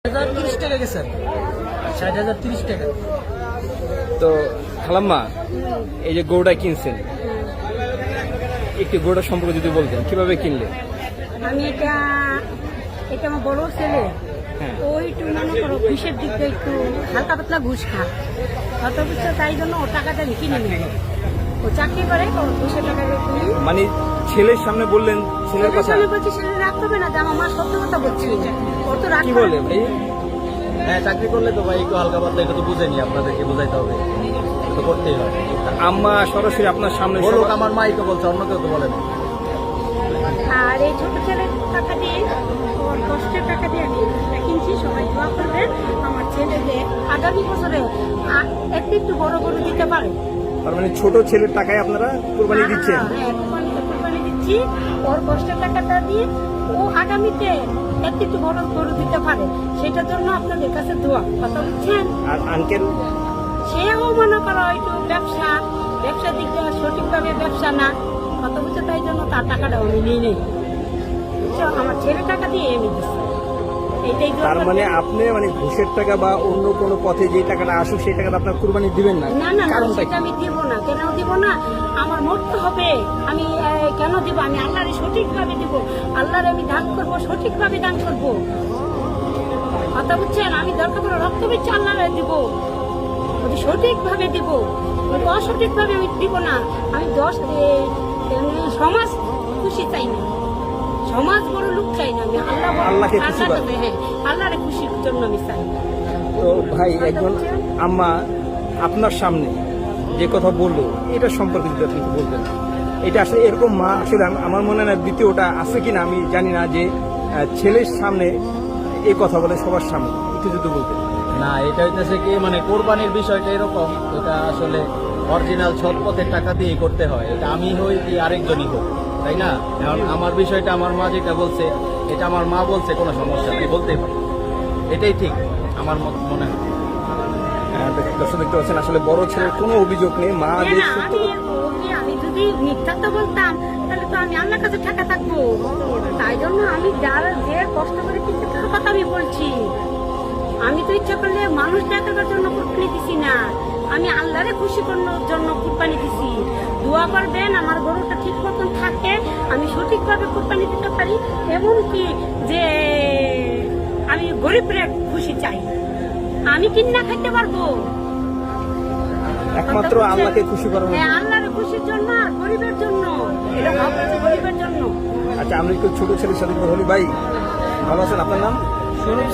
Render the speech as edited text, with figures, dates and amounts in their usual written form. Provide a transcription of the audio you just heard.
30 টাকা গেছে, 60,030 টাকা। তো খালাম্মা, এই যে গরুটা কিনছেন, একটু গরুটা সম্পর্কে যদি বলতেন কিভাবে কিনলেন? আমি এটা আমার বড় ছেলে, হ্যাঁ। ওই একটু মনে করো ঘুষের দিক দিয়ে একটু হালকা পাতলা ঘুষ খা অত বুঝছো, তাই জন্য ও টাকাটা আমি কিনে নিল। ও চাকরি করে, ও ঘুষের টাকা কিনি। মানে ছেলের সামনে বললেন ছেলের কথা? আমি বলছি ছেলে রাগ করবে না যে আমার মা সত্য কথা বলছি, ওর তো রাগ কি বলে ভাই? হ্যাঁ, চাকরি করলে তো ভাই একটু হালকা পাতলা এটা তো বুঝেনি, আপনাদেরকে বুঝাইতে হবে, এটা তো করতেই হয়। আম্মা সরাসরি আপনার সামনে বলুক, আমার মাই তো বলছে, অন্য কেউ তো বলে না। আর এই ছোট ছেলের টাকা দিয়ে, ওর কষ্টের টাকা দিয়ে আমি এটা কিনছি। সবাই দোয়া করবেন আমার ছেলে যে আগামী বছরে একটু বড় গরু দিতে পারে। তার মানে ছোট ছেলের টাকায় আপনারা কোরবানি দিচ্ছেন? হ্যাঁ, কোরবানি দিচ্ছি। ওর কষ্টের টাকাটা দিয়ে ও আগামীতে একটু বড় গরু দিতে পারে, সেটার জন্য আপনাদের কাছে দোয়া। কথা বুঝছেন? আর আঙ্কেল সেও মনে করো একটু ব্যবসার দিক দিয়ে সঠিকভাবে ব্যবসা না, কথা বুঝছে, তাই জন্য তার টাকাটা আমি নিয়ে নেই। বুঝছো, আমার ছেলের টাকা দিয়ে আমি দিচ্ছি। এইটাই দোয়া তার মানে করবেন। আপনি মানে ঘুষের টাকা বা অন্য কোনো পথে যে টাকাটা আসুক সেই টাকাটা আপনার কুরবানি দিবেন না? না না না, কারণটা সেটা কি? আমি দিব না। কেন দিব না? আমার মরতে হবে। আমি কেন দিব? আমি আল্লাহরে সঠিকভাবে দিব। আল্লাহরে আমি দান করব, সঠিকভাবে দান করব। কথা বুঝছেন? আমি দরকার পড়ে রক্ত বিচ্ছি আল্লাহরে দিব, যদি সঠিকভাবে দিব। অসঠিকভাবে আমি দিব না। আমি সমাজ খুশি চাই না, সমাজ বড় লোক চাই না। আমি আল্লাহকে খুশি করা। হ্যাঁ, আল্লাহরে খুশির জন্য আমি চাই। তো ভাই, একজন আম্মা আপনার সামনে যে কথা বললো এটা সম্পর্কে যদি আপনি একটু বলতেন। এটা আসলে এরকম মা আসলে আমার মনে হয় না দ্বিতীয়টা আছে কিনা আমি জানি না, যে ছেলের সামনে এই কথা বলে সবার সামনে, একটু যদি বলতেন। না, এটা হইতেছে কি, মানে কোরবানির বিষয়টা এরকম, এটা আসলে অরিজিনাল সৎ পথের টাকা দিয়ে করতে হয়। এটা আমি হই কি আরেকজনই হোক, তাই না? এখন আমার বিষয়টা আমার মা যেটা বলছে, এটা আমার মা বলছে, কোনো সমস্যা নেই, বলতেই পারে, এটাই ঠিক আমার মনে হয়। দর্শক দেখতে পাচ্ছেন আসলে বড় ছেলের কোনো অভিযোগ নেই, মা যে না, আমি যদি মিথ্যা তো বলতাম তাহলে তো আমি আল্লাহর কাছে ঠেকা থাকবো। তাই জন্য আমি যারা যে কষ্ট করে কিনতে তার কথা আমি বলছি। আমি তো ইচ্ছা করলে মানুষ দেখাবার জন্য কুরবানি দিছি না, আমি আল্লাহরে খুশি করানোর জন্য কুরবানি দিছি। দোয়া করবেন আমার গরুটা ঠিক মতন থাকে, আমি সঠিকভাবে কুরবানি দিতে পারি, এমনকি যে আমি গরিবরে খুশি চাই, আমি কিনা খাইতে পারবো। একমাত্র আল্লাহকে খুশি করার। হ্যাঁ, আল্লাহর খুশির জন্য আর গরিবের জন্য, এটা ভাবছে গরিবের জন্য। আচ্ছা, আমরা একটু ছোট ছেলের সাথে কথা বলি। ভাই ভালো আছেন? আপনার নাম? শুনুন।